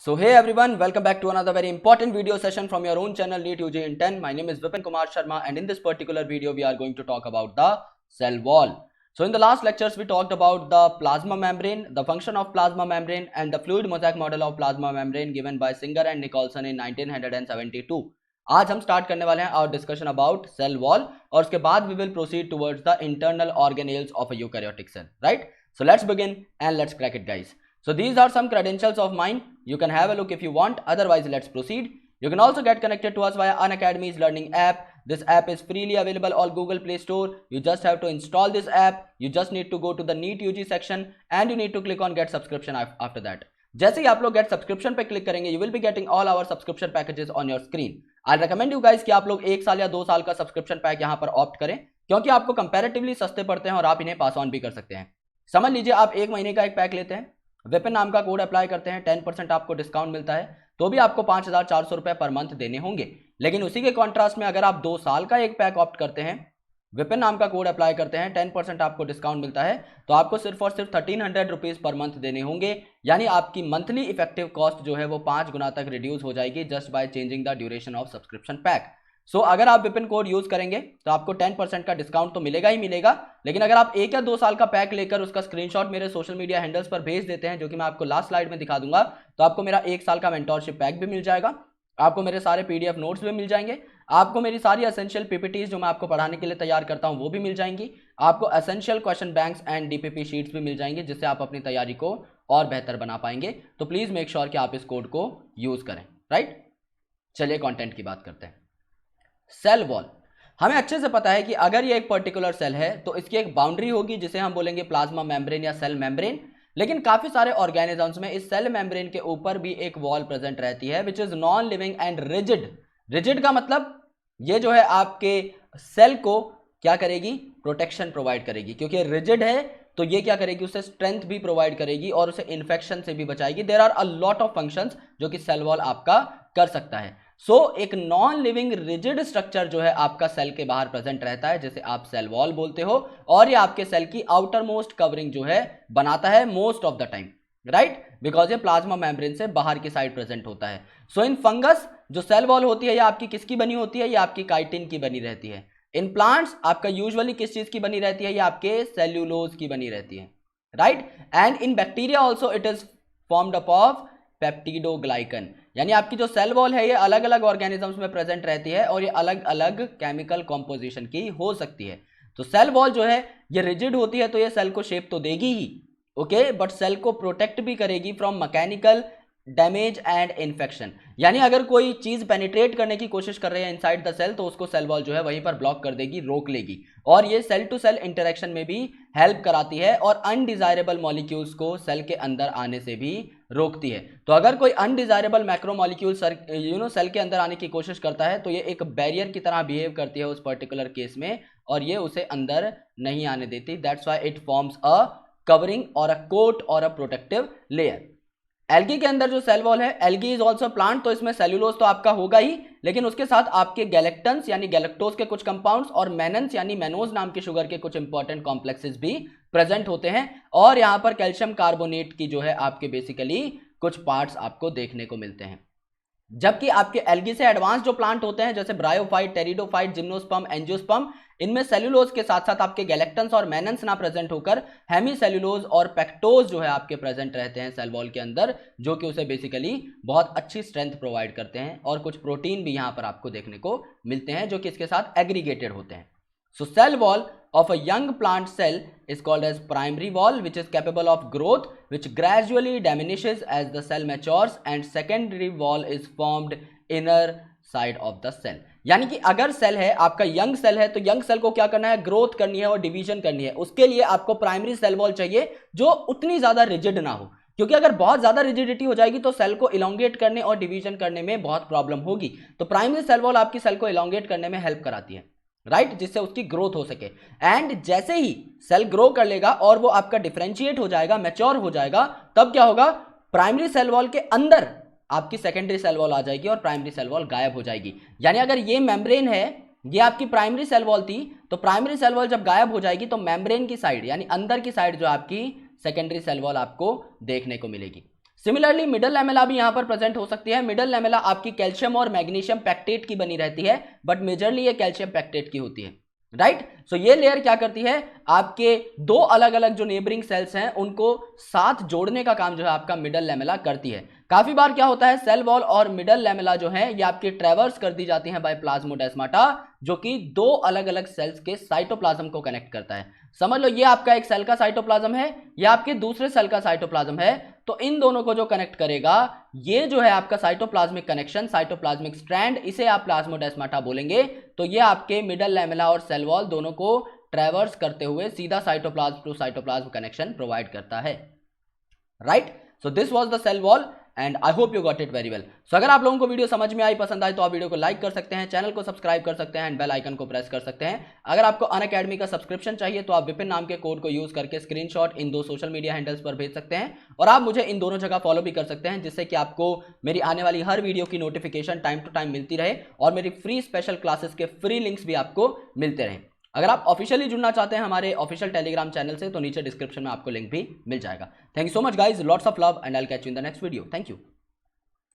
So hey everyone, welcome back to another very important video session from your own channel NEET UG in 10. My name is Vipin Kumar Sharma and in this particular video we are going to talk about the cell wall. So in the last lectures we talked about the plasma membrane, the function of plasma membrane and the fluid mosaic model of plasma membrane given by Singer and Nicholson in 1972. आज हम start करने वाले हैं our discussion about cell wall और उसके बाद we will proceed towards the internal organelles of a eukaryotic cell, right? So let's begin and let's crack it guys. So these are some credentials of mine. You can have a look if you want. Otherwise, let's proceed. You can also get connected to us via Unacademy's learning app. This app is freely available on Google Play Store. You just have to install this app. You just need to go to the NEET UG section and you need to click on get subscription after that. जैसे ही आप लोग get subscription पे click करेंगे, you will be getting all our subscription packages on your screen. I recommend you guys कि आप लोग 1 साल या 2 साल का subscription pack यहाँ पर opt करें, क्योंकि आपको comparatively सस्ते पड़ते हैं और आप इन्हें pass on भी कर सकते हैं. समझ लीजिए आप 1 महीने का एक पैक लेते हैं, विपिन नाम का कोड अप्लाई करते हैं, 10% आपको डिस्काउंट मिलता है, तो भी आपको 5,400 रुपए पर मंथ देने होंगे. लेकिन उसी के कॉन्ट्रास्ट में अगर आप 2 साल का एक पैक ऑप्ट करते हैं, विपिन नाम का कोड अप्लाई करते हैं, 10% आपको डिस्काउंट मिलता है, तो आपको सिर्फ और सिर्फ 1300 रुपीज पर मंथ देने होंगे. यानी आपकी मंथली इफेक्टिव कॉस्ट जो है वो 5 गुना तक रिड्यूस हो जाएगी just by changing the duration of subscription pack. So अगर आप विपिन कोड यूज करेंगे तो आपको 10% का डिस्काउंट तो मिलेगा ही मिलेगा. लेकिन अगर आप 1 या 2 साल का पैक लेकर उसका स्क्रीनशॉट मेरे सोशल मीडिया हैंडल्स पर भेज देते हैं, जो कि मैं आपको लास्ट स्लाइड में दिखा दूंगा, तो आपको मेरा 1 साल का मेंटोरशिप पैक भी मिल जाएगा, आपको मेरे सारे पीडीएफ नोट्स भी मिल जाएंगे, आपको मेरी सारी एसेंशियल पीपीटीज जो मैं आपको पढ़ाने के लिए तैयार करता हूं वो भी मिल जाएंगी, आपको essential question banks and DPP sheets भी मिल जाएंगे, जिससे आप अपनी तैयारी को और बेहतर बना पाएंगे. तो प्लीज मेक श्योर कि आप इस कोड को यूज करें. राइट, चलिए कंटेंट की बात करते हैं. सेल वॉल, हमें अच्छे से पता है कि अगर ये एक पर्टिकुलर सेल है तो इसकी एक बाउंड्री होगी जिसे हम बोलेंगे प्लाज्मा मेम्ब्रेन या सेल मेम्ब्रेन. लेकिन काफी सारे ऑर्गेनिजम्स में इस सेल मेम्ब्रेन के ऊपर भी एक वॉल प्रेजेंट रहती है which is non living and rigid. Rigid का मतलब ये जो है आपके सेल को क्या करेगी, प्रोटेक्शन प्रोवाइड करेगी, क्योंकि रिजिड है तो ये क्या करेगी, उसे स्ट्रेंथ भी प्रोवाइड करेगी और उसे इन्फेक्शन से भी बचाएगी. There are a lot of functions जो कि सेल वॉल आपका कर सकता है. एक नॉन लिविंग रिजिड स्ट्रक्चर जो है आपका सेल के बाहर प्रेजेंट रहता है, जिसे आप सेल वॉल बोलते हो, और ये आपके सेल की आउटर मोस्ट कवरिंग जो है बनाता है most of the time, right, because ये प्लाज्मा मेम्ब्रेन से बाहर की साइड प्रेजेंट होता है. इन फंगस जो सेल वॉल होती है ये आपकी किसकी बनी होती है, ये आपकी काइटिन की बनी रहती है. इन प्लांट्स आपका यूजुअली किस चीज की बनी रहती है, ये आपके सेल्यूलोज की बनी रहती है, right. And in bacteria also it is formed up of peptidoglycan. यानी आपकी जो सेल वॉल है ये अलग अलग ऑर्गेनिजम्स में प्रेजेंट रहती है और ये अलग अलग केमिकल कॉम्पोजिशन की हो सकती है. तो सेल वॉल जो है ये रिजिड होती है तो ये सेल को शेप तो देगी ही, ओके, बट सेल को प्रोटेक्ट भी करेगी from mechanical damage and infection. यानी अगर कोई चीज पेनिट्रेट करने की कोशिश कर रही है इनसाइड द सेल तो उसको सेल वॉल जो है वहीं पर ब्लॉक कर देगी, रोक लेगी, और ये सेल टू सेल इंटरेक्शन में भी हेल्प कराती है और अनडिजायरेबल मॉलिक्यूल्स को सेल के अंदर आने से भी रोकती है. तो अगर कोई अनडिजायरेबल मैक्रोमॉलिक्यूल सेल के अंदर आने की कोशिश करता है तो ये एक बैरियर की तरह बिहेव करती है उस पर्टिकुलर केस में और ये उसे अंदर नहीं आने देती. That's why it forms a covering और अ कोट और अ प्रोटेक्टिव लेयर. एल्गी के अंदर जो सेल वॉल है, एल्गी इज ऑल्सो प्लांट, तो इसमें सेल्यूलोज तो आपका होगा ही, लेकिन उसके साथ आपके गैलेक्टन्स यानी गैलेक्टोज के कुछ कंपाउंड्स और मेनन्स यानी मेनोज नाम के शुगर के कुछ इंपॉर्टेंट कॉम्प्लेक्सेस भी प्रेजेंट होते हैं. और यहाँ पर कैल्शियम कार्बोनेट की जो है आपके बेसिकली कुछ पार्ट्स आपको देखने को मिलते हैं. जबकि आपके एल्गी से एडवांस जो प्लांट होते हैं जैसे ब्रायोफाइट, टेरिडोफाइट, जिम्नोस्पर्म, एंजियोस्पर्म, इनमें सेल्यूलोज के साथ साथ आपके गैलेक्टन्स और मेनन्स ना प्रेजेंट होकर हेमी सेल्यूलोज और पेक्टोज जो है आपके प्रेजेंट रहते हैं सेल वॉल के अंदर, जो कि उसे बेसिकली बहुत अच्छी स्ट्रेंथ प्रोवाइड करते हैं. और कुछ प्रोटीन भी यहाँ पर आपको देखने को मिलते हैं जो कि इसके साथ एग्रीगेटेड होते हैं. So cell wall of a young plant cell is called as primary wall, which is capable of growth, which gradually diminishes as the cell matures, and secondary wall is formed inner side of the cell. यानी कि अगर cell है आपका young cell है तो young cell को क्या करना है, ग्रोथ करनी है और डिवीजन करनी है. उसके लिए आपको प्राइमरी सेल वॉल चाहिए जो उतनी ज्यादा रिजिड ना हो, क्योंकि अगर बहुत ज्यादा रिजिडिटी हो जाएगी तो सेल को इलोंगेट करने और डिवीजन करने में बहुत प्रॉब्लम होगी. तो प्राइमरी सेल वॉल आपकी सेल को इलोंगेट करने में हेल्प कराती है, राइट, जिससे उसकी ग्रोथ हो सके. एंड जैसे ही सेल ग्रो कर लेगा और वो आपका डिफरेंशिएट हो जाएगा, मैच्योर हो जाएगा, तब क्या होगा, प्राइमरी सेल वॉल के अंदर आपकी सेकेंडरी सेल वॉल आ जाएगी और प्राइमरी सेल वॉल गायब हो जाएगी. यानी अगर ये मेम्ब्रेन है, ये आपकी प्राइमरी सेल वॉल थी, तो प्राइमरी सेल वॉल जब गायब हो जाएगी तो मेम्ब्रेन की साइड यानी अंदर की साइड जो आपकी सेकेंडरी सेल वॉल आपको देखने को मिलेगी. सिमिलरली मिडल लैमेला भी यहां पर प्रेजेंट हो सकती है। मिडल लैमेला आपकी कैल्शियम और मैग्नीशियम पैक्टेट की बनी रहती है, बट मेजरली ये कैल्शियम पैक्टेट की होती है, राइट। सो ये लेयर क्या करती है, आपके दो अलग अलग जो नेबरिंग सेल्स हैं उनको साथ जोड़ने का काम जो है आपका मिडल लैमेला करती है। काफी बार क्या होता है, सेल वॉल और मिडल लैमेला जो है ये आपकी ट्रैवर्स कर दी जाती हैं बाय प्लाज्मोडेस्माटा, जो कि दो अलग अलग सेल्स के साइटोप्लाज्म को कनेक्ट करता है। समझ लो ये आपका एक सेल का साइटोप्लाज्म है, ये आपके दूसरे सेल का साइटोप्लाज्म है, तो इन दोनों को जो कनेक्ट करेगा ये जो है आपका साइटोप्लाज्मिक कनेक्शन, साइटोप्लाज्मिक स्ट्रैंड, इसे आप प्लाज्मोडेस्माटा बोलेंगे। तो ये आपके मिडल लैमेला और सेल वॉल दोनों को ट्रैवर्स करते हुए सीधा cytoplasm to cytoplasm connection provide करता है, right. So this was the cell wall and I hope you got it very well. सो अगर आप लोगों को वीडियो समझ में आई, पसंद आई, तो आप वीडियो को लाइक कर सकते हैं, चैनल को सब्सक्राइब कर सकते हैं एंड बेल आइकन को प्रेस कर सकते हैं। अगर आपको अनअकैडमी का सब्सक्रिप्शन चाहिए तो आप विपिन नाम के कोड को यूज करके स्क्रीनशॉट इन दो सोशल मीडिया हैंडल्स पर भेज सकते हैं, और आप मुझे इन दोनों जगह फॉलो भी कर सकते हैं, जिससे कि आपको मेरी आने वाली हर वीडियो की नोटिफिकेशन टाइम टू टाइम मिलती रहे और मेरी फ्री स्पेशल क्लासेस के फ्री लिंक्स भी आपको मिलते रहें। अगर आप ऑफिशियली जुड़ना चाहते हैं हमारे ऑफिशियल टेलीग्राम चैनल से, तो नीचे डिस्क्रिप्शन में आपको लिंक भी मिल जाएगा। Thank you so much guys, lots of love and I will catch you in the next video. Thank you.